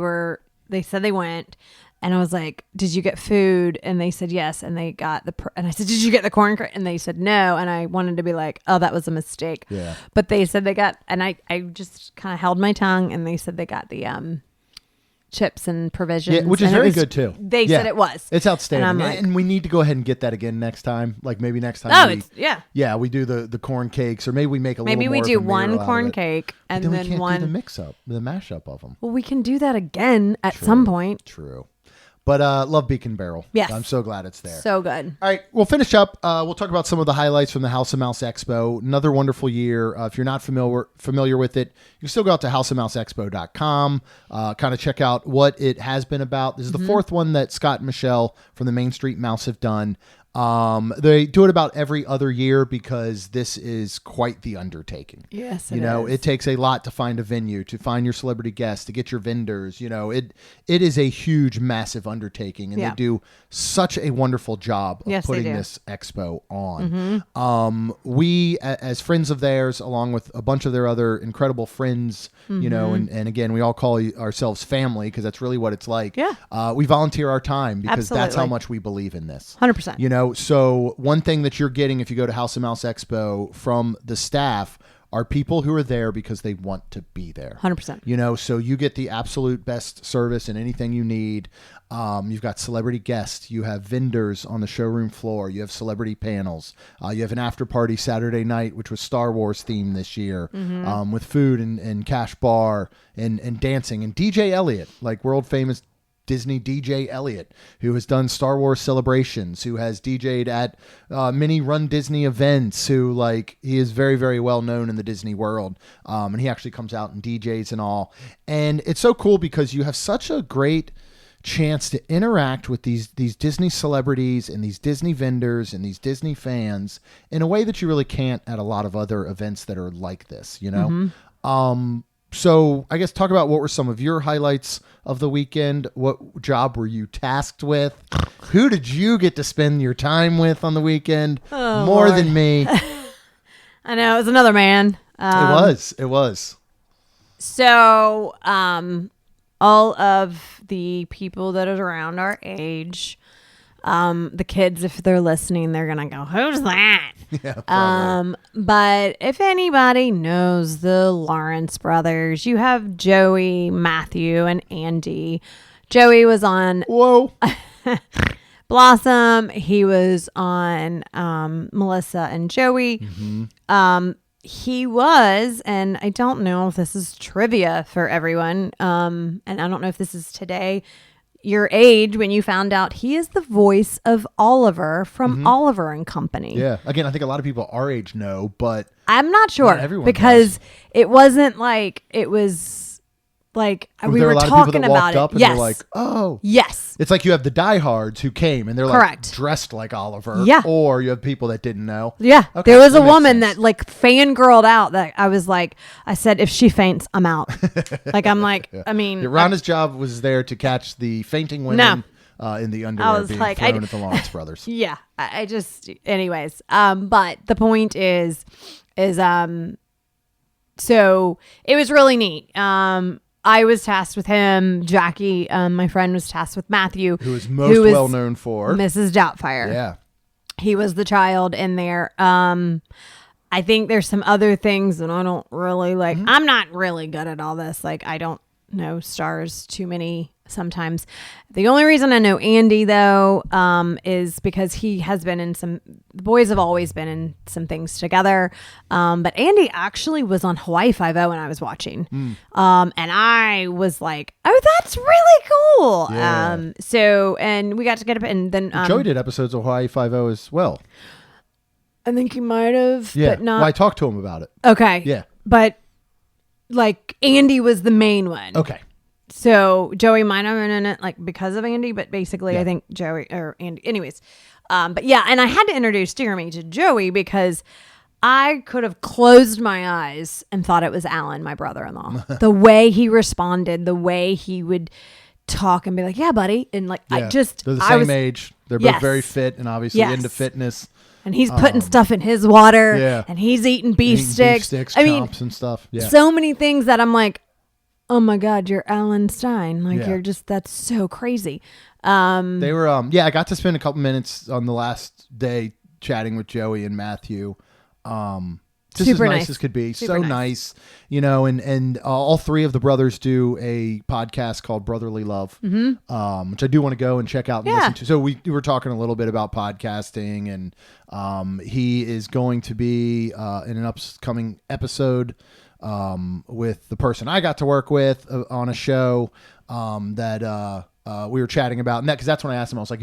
said they went, and I was like, did you get food? And they said yes, and they got and I said, did you get the corn? And they said no, and I wanted to be like, oh, that was a mistake. Yeah. But they said they got, and I just kind of held my tongue, and they said they got the chips and provisions. Yeah, which is very good too. They said it was. It's outstanding. And I'm like, and we need to go ahead and get that again next time. Like maybe next time. We do the corn cakes, or maybe we make a little more. Maybe we do of a one mayoral out corn of it. cake and But then we can't one. do the mix up, the mashup of them. Well, we can do that again at some point. True. But love Beak and Barrel. Yes. I'm so glad it's there. So good. All right, we'll finish up. We'll talk about some of the highlights from the House of Mouse Expo. Another wonderful year. If you're not familiar with it, you can still go out to houseofmouseexpo.com, kind of check out what it has been about. This is the 4th one that Scott and Michelle from the Main Street Mouse have done. They do it about every other year because this is quite the undertaking. Yes, it takes a lot to find a venue, to find your celebrity guests, to get your vendors. It is a huge, massive undertaking, and they do such a wonderful job of putting this expo on. We, as friends of theirs, along with a bunch of their other incredible friends, and again, we all call ourselves family because that's really what it's like. Yeah. We volunteer our time because that's how Absolutely. much we believe in this. 100%. So one thing that you're getting if you go to House of Mouse Expo from the staff are people who are there because they want to be there. 100%. So you get the absolute best service and anything you need. You've got celebrity guests. You have vendors on the showroom floor. You have celebrity panels. You have an after party Saturday night, which was Star Wars themed this year, with food and cash bar and dancing. And DJ Elliott, like world famous Disney DJ Elliott, who has done Star Wars celebrations, who has DJ'd at many Run Disney events, he is very, very well known in the Disney world. And he actually comes out and DJs and all. And it's so cool because you have such a great chance to interact with these Disney celebrities and these Disney vendors and these Disney fans in a way that you really can't at a lot of other events that are like this, So I guess talk about what were some of your highlights of the weekend. What job were you tasked with? Who did you get to spend your time with on the weekend? More than me. I know. It was another man. It was. So all of the people that are around our age, The kids, if they're listening, they're gonna go, "Who's that?" Yeah, probably. But if anybody knows the Lawrence brothers, you have Joey, Matthew, and Andy. Joey was on Whoa. Blossom. He was on Melissa and Joey. He was, and I don't know if this is trivia for everyone, and I don't know if this is today, your age, when you found out he is the voice of Oliver from Oliver and Company. Yeah. Again, I think a lot of people our age know, but I'm not sure not everyone because does. it wasn't like it was like we there were a lot of people talking that about walked it. up and Yes. they're like, oh. Yes. It's like you have the diehards who came and they're Correct. like dressed like Oliver. Yeah. Or you have people that didn't know. Yeah. Okay, There was a that makes woman sense. that like fangirled out that I was like, I said, if she faints, I'm out. Like, I'm like, I mean. Yeah, Rhonda's job was there to catch the fainting women in the underwear was being like, thrown at the Lawrence brothers. Yeah. I just, anyways. But the point is, so it was really neat. I was tasked with him. Jackie, my friend, was tasked with Matthew, Who is most well known for Mrs. Doubtfire. Yeah. He was the child in there. I think there's some other things that I don't really like. I'm not really good at all this. Like, I don't know stars too many sometimes. The only reason I know Andy, though, is because he has been in the boys have always been in some things together. But Andy actually was on Hawaii Five-0 when I was watching. And I was like, oh, that's really cool. Yeah. So, and we got to get up and then Joey did episodes of Hawaii Five-0 as well. I think he might have, Yeah. but not. Well, I talked to him about it. Okay. Yeah. But like Andy was the main one. Okay. So Joey might have been in it like because of Andy, but basically Yeah. I think Joey or Andy. Anyways. But yeah, and I had to introduce Jeremy to Joey because I could have closed my eyes and thought it was Alan, my brother-in-law. The way he responded, the way he would talk and be like, yeah, buddy. And like, Yeah. I just, They're the I same was, age. They're Yes. both very fit and obviously Yes. into fitness. and he's putting stuff in his water Yeah. and he's eating beef Eating sticks. beef sticks, I mean, chops and stuff. Yeah. so many things that I'm like, oh my God, you're Alan Stein. Like Yeah. you're just, that's so crazy. They were, I got to spend a couple minutes on the last day chatting with Joey and Matthew. Just Super as nice nice. as could be. Super So nice. nice, and all three of the brothers do a podcast called Brotherly Love, which I do want to go and check out and Yeah. listen to. So we were talking a little bit about podcasting, and he is going to be in an upcoming episode with the person I got to work with on a show that we were chatting about, and because that's when I asked him, I was like,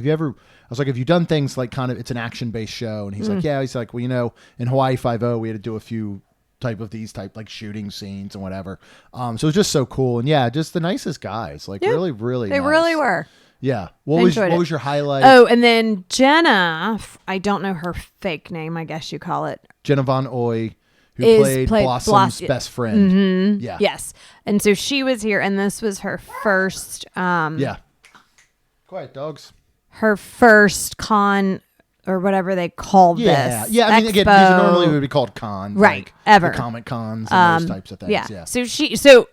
have you done things like kind of, it's an action based show? And he's like, yeah. He's like, well, in Hawaii Five-0, we had to do a few like shooting scenes and whatever. So it was just so cool. And yeah, just the nicest guys, like really, really They nice. really were. Yeah. I What enjoyed it. was your highlight? Oh, and then Jenna, I don't know her fake name, I guess you call it. Jenna Von Oy, who Played Blossom's best friend. Mm-hmm. Yeah. Yes. And so she was here, and this was her first Yeah. Quiet dogs. her first con or whatever they called Yeah. this. Yeah. I mean, again, these Expo. normally would be called cons. Right, Like ever. the Comic Cons and those types of things. Yeah. So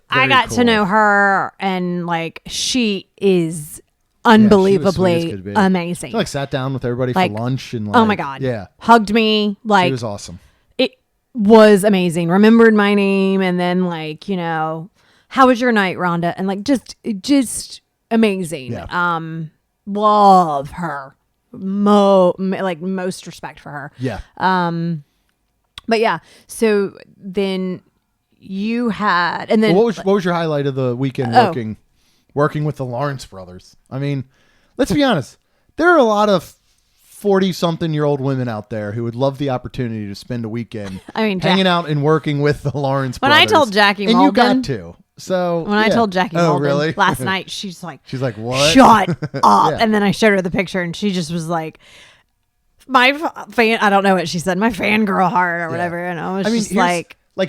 I Very got to cool. know her, and like she is Yeah, she was sweet as unbelievably could be. amazing. She, like sat down with everybody Like, for lunch and oh my God. Yeah. Hugged me. She Like was awesome. it was amazing. Remembered my name, and then like, how was your night, Rhonda? And like just amazing. Yeah. Love her. Most respect for her. Yeah. But yeah, so then you had, and then Well, what was your highlight of the weekend Oh. working with the Lawrence brothers? I mean, let's be honest. There are a lot of 40-something-year-old women out there who would love the opportunity to spend a weekend hanging out and working with the Lawrence When brothers. I told Jackie and Malden- you got to. So when I yeah. told Jackie oh, Malden really? last night, she's like, what? Shut up. Yeah. And then I showed her the picture, and she just was like, my fan, I don't know what she said, my fangirl heart or whatever. And I was just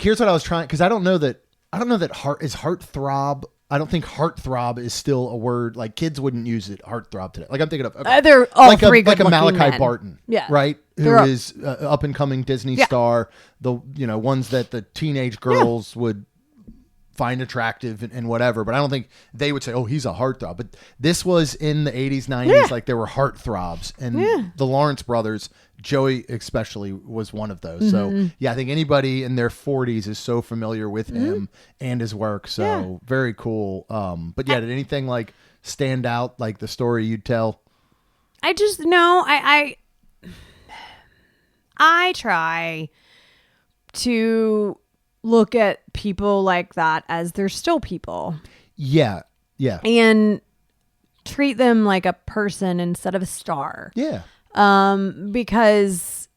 here's what I was trying, because I don't know that heartthrob. I don't think heartthrob is still a word. Like kids wouldn't use it, heartthrob today. Like I'm thinking of they're all like three like a good-looking Malachi men. Barton, Yeah. right? Who They're all- is up and coming Disney Yeah. star. The ones that the teenage girls would find attractive and whatever. But I don't think they would say, oh, he's a heartthrob. But this was in the 80s, 90s. Like there were heartthrobs. And the Lawrence brothers, Joey especially, was one of those. So I think anybody in their 40s is so familiar with him and his work. So very cool. But did anything like stand out, like the story you'd tell? I just know I try to look at people like that as they're still people. Yeah. And treat them like a person instead of a star. Yeah. Because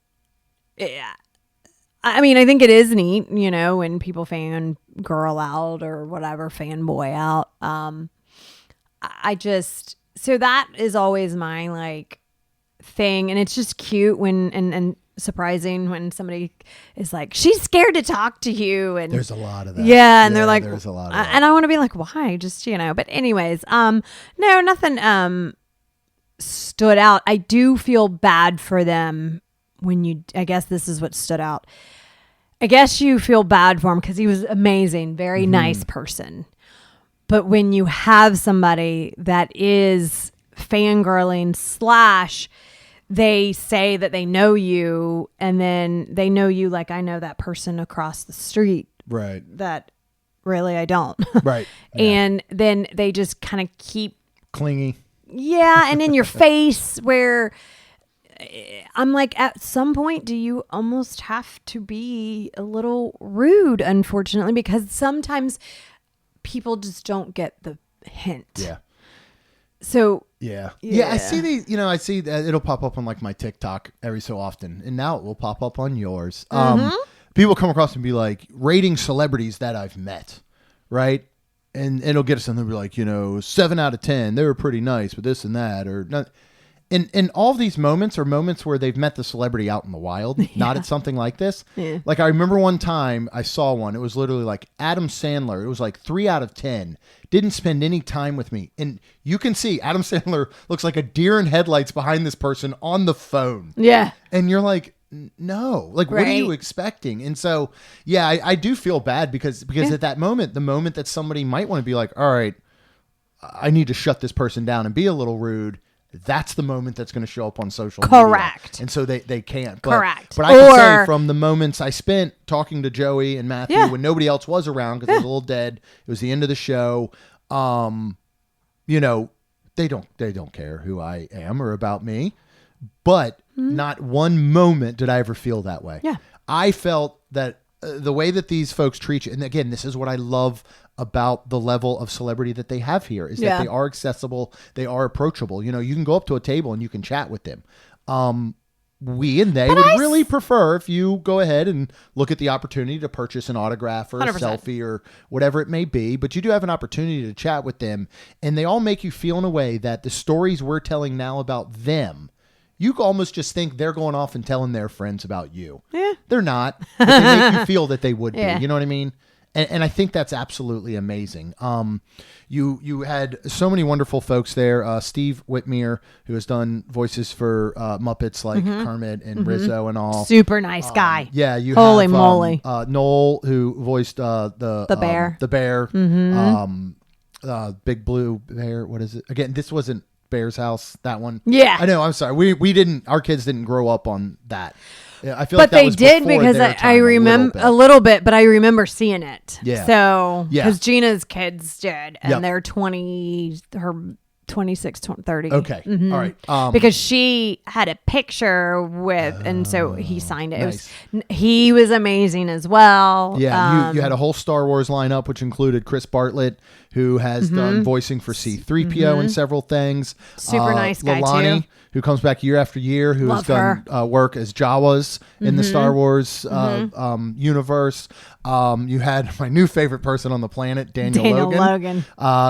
I mean, I think it is neat, when people fan girl out or whatever, fanboy out. So that is always my like thing. And it's just cute when, and surprising when somebody is like, she's scared to talk to you. And there's a lot of that. Yeah. And they're like, there's a lot of that. And I want to be like, why? Just, but anyways, no, nothing, stood out. I do feel bad for them I guess this is what stood out. I guess you feel bad for him because he was amazing, very nice person. But when you have somebody that is fangirling / they say that they know you and then they know you like I know that person across the street. Right. That really I don't. Right. Yeah. And then they just kind of keep clingy. Yeah. And in your face where I'm like, at some point, do you almost have to be a little rude, unfortunately, because sometimes people just don't get the hint. Yeah. So yeah, I see these. I see that it'll pop up on like my TikTok every so often, and now it will pop up on yours. People come across and be like rating celebrities that I've met, right? And it'll get us something. Be like, 7 out of 10. They were pretty nice, but this and that, or not. And all of these moments are moments where they've met the celebrity out in the wild, not at something like this. Yeah. Like I remember one time I saw one. It was literally like Adam Sandler. It was like 3 out of 10. Didn't spend any time with me. And you can see Adam Sandler looks like a deer in headlights behind this person on the phone. Yeah. And you're like, no, like, right. What are you expecting? And so, I do feel bad because at that moment, the moment that somebody might want to be like, all right, I need to shut this person down and be a little rude. That's the moment that's going to show up on social media. Correct. And so they can't. Correct. But I can say from the moments I spent talking to Joey and Matthew when nobody else was around because it was a little dead. It was the end of the show. They don't care who I am or about me. But not one moment did I ever feel that way. Yeah. I felt that the way that these folks treat you, and again, this is what I love about the level of celebrity that they have here, is that they are accessible, they are approachable. You can go up to a table and you can chat with them. We and they would really prefer if you go ahead and look at the opportunity to purchase an autograph or 100%. A selfie or whatever it may be, but you do have an opportunity to chat with them, and they all make you feel in a way that the stories we're telling now about them, you almost just think they're going off and telling their friends about you. Yeah. They're not. But they make you feel that they would be. You know what I mean? And I think that's absolutely amazing. You had so many wonderful folks there. Steve Whitmere, who has done voices for Muppets like Kermit and Rizzo and all. Super nice guy. Yeah. You Holy have moly. Noel, who voiced the bear. The bear. Big Blue Bear. What is it? Again, this wasn't Bear's House, that one. Yeah. I know. I'm sorry. Our kids didn't grow up on that. I feel like that was did because I remember a little bit, but I remember seeing it. Yeah. So, because Gina's kids did, and they're 26, 30. Okay. All right. Because she had a picture with, and so he signed it. Nice. He was amazing as well. Yeah. You had a whole Star Wars lineup, which included Chris Bartlett, who has done voicing for C-3PO and several things. Super nice guy Lilani, too. Who comes back year after year, who has done work as Jawas in the Star Wars universe. You had my new favorite person on the planet, Daniel Logan.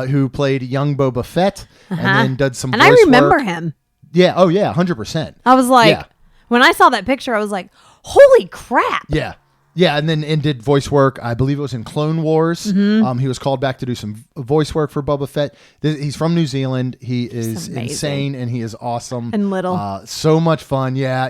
Who played young Boba Fett and then did some voice work. And I remember him. Yeah. Oh, yeah. 100%. I was like, when I saw that picture, I was like, holy crap. Yeah. Yeah, and then did voice work. I believe it was in Clone Wars. He was called back to do some voice work for Boba Fett. He's from New Zealand. He is insane, and he is awesome. And little. So much fun. Yeah,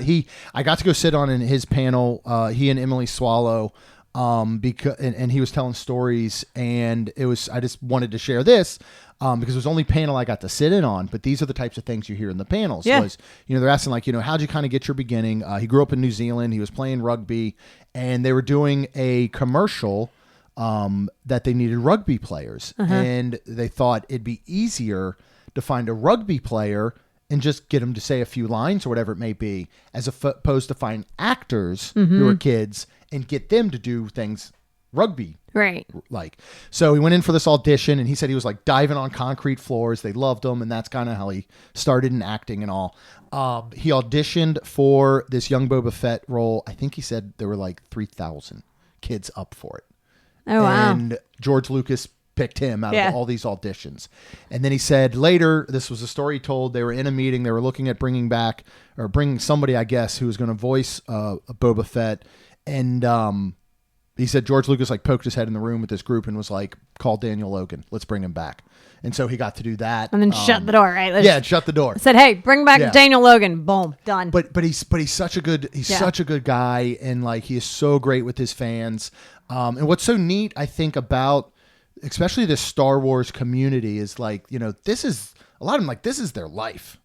I got to go sit on in his panel. He and Emily Swallow because and he was telling stories, and I just wanted to share this because it was the only panel I got to sit in on. But these are the types of things you hear in the panels. Yeah. Was, they're asking like, how'd you kind of get your beginning? He grew up in New Zealand. He was playing rugby, and they were doing a commercial that they needed rugby players, and they thought it'd be easier to find a rugby player and just get them to say a few lines or whatever it may be, as opposed to find actors who are kids and get them to do things rugby. Right. Like, so he went in for this audition, and he said he was like diving on concrete floors. They loved him. And that's kind of how he started in acting and all. He auditioned for this young Boba Fett role. I think he said there were like 3,000 kids up for it. Oh, wow. And George Lucas picked him out of all these auditions. And then he said later, this was a story he told, they were in a meeting, they were looking at bringing somebody, I guess, who was going to voice Boba Fett. And he said George Lucas like poked his head in the room with this group and was like, call Daniel Logan, let's bring him back. And so he got to do that. And then shut the door, right? Shut the door. Said, hey, bring back Daniel Logan. Boom, done. But he's such a good such a good guy, and like he is so great with his fans. And what's so neat, I think, about especially this Star Wars community is like, this is a lot of them, like, this is their life,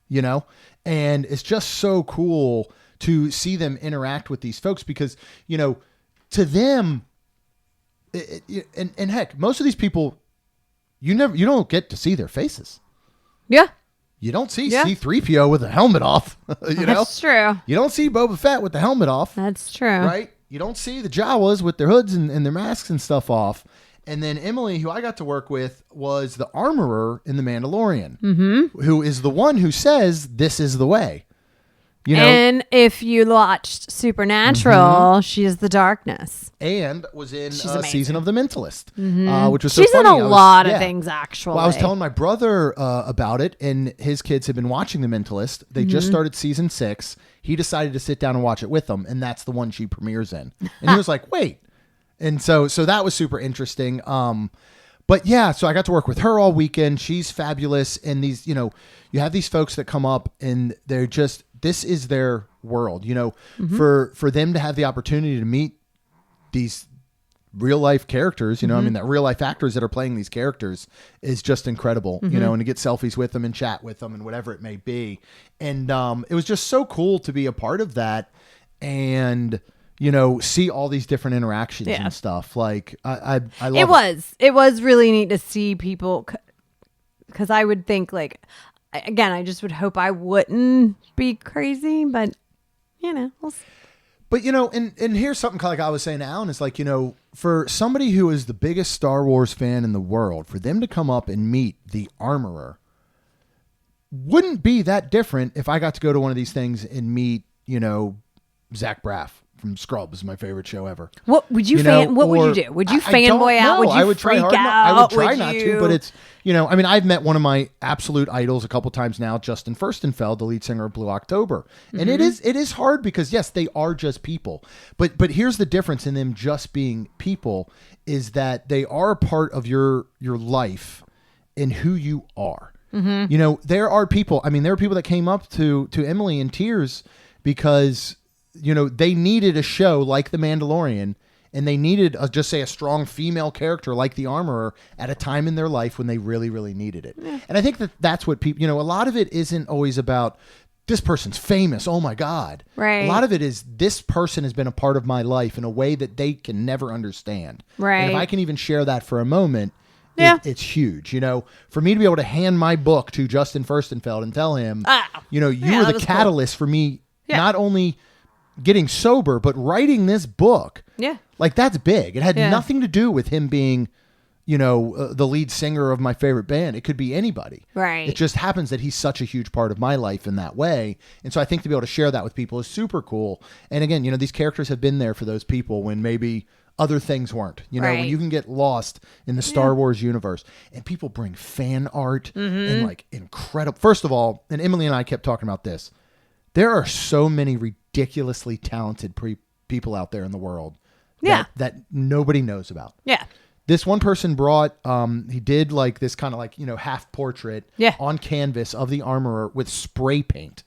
and it's just so cool to see them interact with these folks because, to them, and heck, most of these people, you don't get to see their faces. Yeah. You don't see C-3PO with a helmet off, That's true. You don't see Boba Fett with the helmet off. That's true. Right? You don't see the Jawas with their hoods and their masks and stuff off. And then Emily, who I got to work with, was the armorer in The Mandalorian, who is the one who says, this is the way. And if you watched Supernatural, she is the darkness. And was in a season of The Mentalist, which was She's so funny. in a lot of things, actually. Well, I was telling my brother about it, and his kids had been watching The Mentalist. They just started season 6. He decided to sit down and watch it with them, and that's the one she premieres in. And he was like, wait. And so that was super interesting. But yeah, so I got to work with her all weekend. She's fabulous. And these, you have these folks that come up and they're just, this is their world, for them to have the opportunity to meet these real life characters, that real life actors that are playing these characters is just incredible, and to get selfies with them and chat with them and whatever it may be. And it was just so cool to be a part of that and, see all these different interactions and stuff. Like I love it was really neat to see people, because I would think like, again, I just would hope I wouldn't be crazy, but we'll see. But, and here's something like I was saying to Alan, is like, for somebody who is the biggest Star Wars fan in the world, for them to come up and meet the armorer wouldn't be that different if I got to go to one of these things and meet, Zach Braff from Scrubs, my favorite show ever. What would you what would you do? Would you fanboy out? Would you I would freak out? I would try not to, but it's, I've met one of my absolute idols a couple times now, Justin Furstenfeld, the lead singer of Blue October. And it is hard because yes, they are just people. But here's the difference in them just being people is that they are a part of your life and who you are. There are people, there are people that came up to Emily in tears because they needed a show like The Mandalorian, and they needed just say a strong female character like the armorer at a time in their life when they really, really needed it. Yeah. And I think that's what people, a lot of it isn't always about this person's famous. Oh my God. Right. A lot of it is this person has been a part of my life in a way that they can never understand. Right. And if I can even share that for a moment, it's huge. For me to be able to hand my book to Justin Furstenfeld and tell him, you were the catalyst for me, not only getting sober, but writing this book. Yeah. Like that's big. It had nothing to do with him being, the lead singer of my favorite band. It could be anybody. Right. It just happens that he's such a huge part of my life in that way. And so I think to be able to share that with people is super cool. And again, these characters have been there for those people when maybe other things weren't, when you can get lost in the Star Wars universe and people bring fan art and like incredible. First of all, and Emily and I kept talking about this. There are so many ridiculously talented people out there in the world that nobody knows about. Yeah. This one person brought, he did like this kind of like, half portrait on canvas of the armorer with spray paint.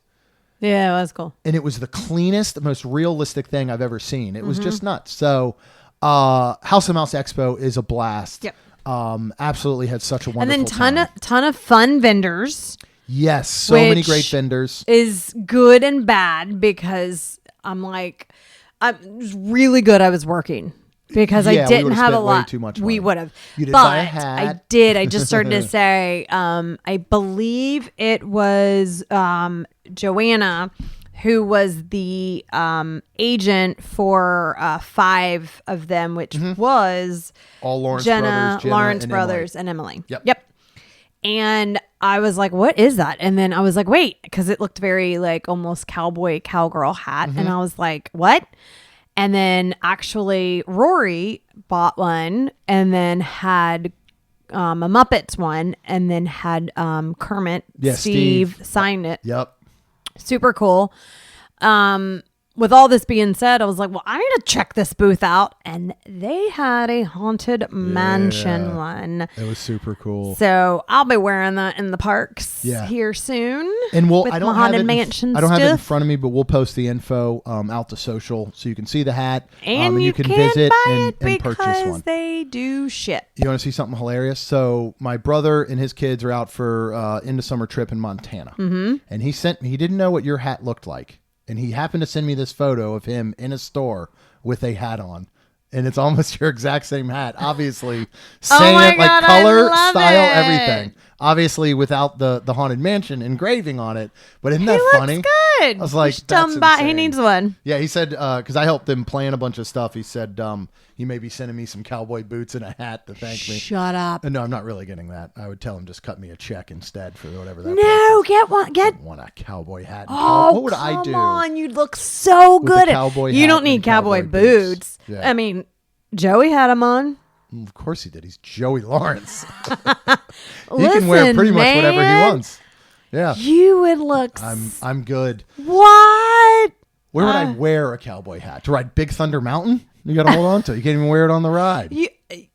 Yeah, it was cool. And it was the cleanest, most realistic thing I've ever seen. It was just nuts. So House of Mouse Expo is a blast. Yep. Absolutely had such a wonderful And then time. ton of fun vendors. Yes, so many great vendors. Is good and bad because I'm like, it was really good I was working because I didn't have a lot. Too much we money. would have. You did but buy a hat. I did. I just started to say, I believe it was Joanna who was the agent for 5 of them, which was all Lawrence Jenna, brothers, Lawrence and brothers, and Emily. Yep. And I was like, what is that? And then I was like, wait, because it looked very like almost cowgirl hat. And I was like, what? And then actually Rory bought one and then had a Muppets one and then had Kermit, Steve signed it. Yep. Super cool. With all this being said, I was like, well, I need to check this booth out. And they had a Haunted Mansion one. It was super cool. So I'll be wearing that in the parks here soon. And I don't have it in front of me, but we'll post the info out to social so you can see the hat. And you can can visit buy and purchase one. They do shit. You want to see something hilarious? So my brother and his kids are out for end of summer trip in Montana. Mm-hmm. And he didn't know what your hat looked like. And he happened to send me this photo of him in a store with a hat on. And it's almost your exact same hat. Obviously, same like color, style, everything. Obviously, without the Haunted Mansion engraving on it. But isn't that funny? Looks good. I was like, that's insane. He needs one. Yeah, he said, because I helped him plan a bunch of stuff. He said he may be sending me some cowboy boots and a hat to thank me. Shut up. No, I'm not really getting that. I would tell him just cut me a check instead for whatever that. No, get one. I want a cowboy hat. What would I do? Come on, you'd look so good. You don't need cowboy boots. Yeah. I mean, Joey had them on. Of course he did. He's Joey Lawrence. He Listen, can wear pretty much whatever he wants. Yeah. You would look. I'm good. What? Where would I wear a cowboy hat? To ride Big Thunder Mountain? You got to hold on to it. You can't even wear it on the ride.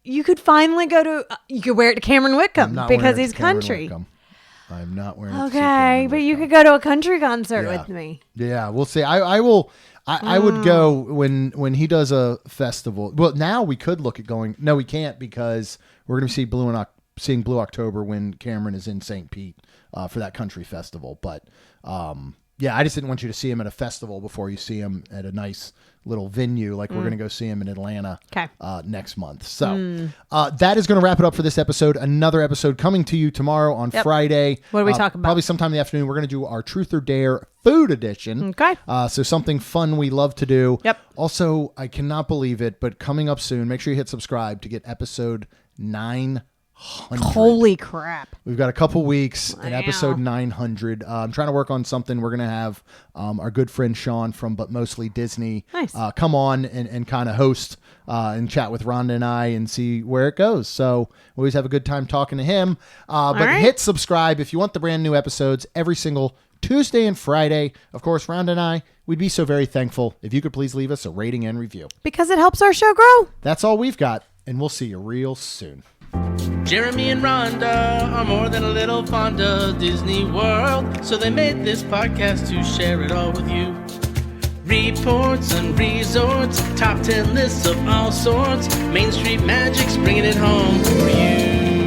You could finally go to. You could wear it to Cameron Wickham because he's country. I'm not wearing it. Okay, but you could go to a country concert with me. Yeah, we'll see. I will. I would go when he does a festival. Well, now we could look at going. No, we can't because we're going to see seeing Blue October when Cameron is in St. Pete for that country festival. But I just didn't want you to see him at a festival before you see him at a nice little venue like we're going to go see him in Atlanta next month. So that is going to wrap it up for this episode. Another episode coming to you tomorrow on Friday. What are we talking about? Probably sometime in the afternoon. We're going to do our Truth or Dare food edition. Okay. So something fun we love to do. Yep. Also, I cannot believe it, but coming up soon, make sure you hit subscribe to get episode 900. Holy crap. We've got a couple weeks in episode 900. I'm trying to work on something. We're going to have our good friend Sean from But Mostly Disney come on and kind of host and chat with Rhonda and I and see where it goes. So we always have a good time talking to him. Hit subscribe if you want the brand new episodes every single Tuesday and Friday. Of course, Rhonda and I, we'd be so very thankful if you could please leave us a rating and review. Because it helps our show grow. That's all we've got, and we'll see you real soon. Jeremy and Rhonda are more than a little fond of Disney World, so they made this podcast to share it all with you. Reports and resorts, top 10 lists of all sorts, Main Street Magic's bringing it home for you.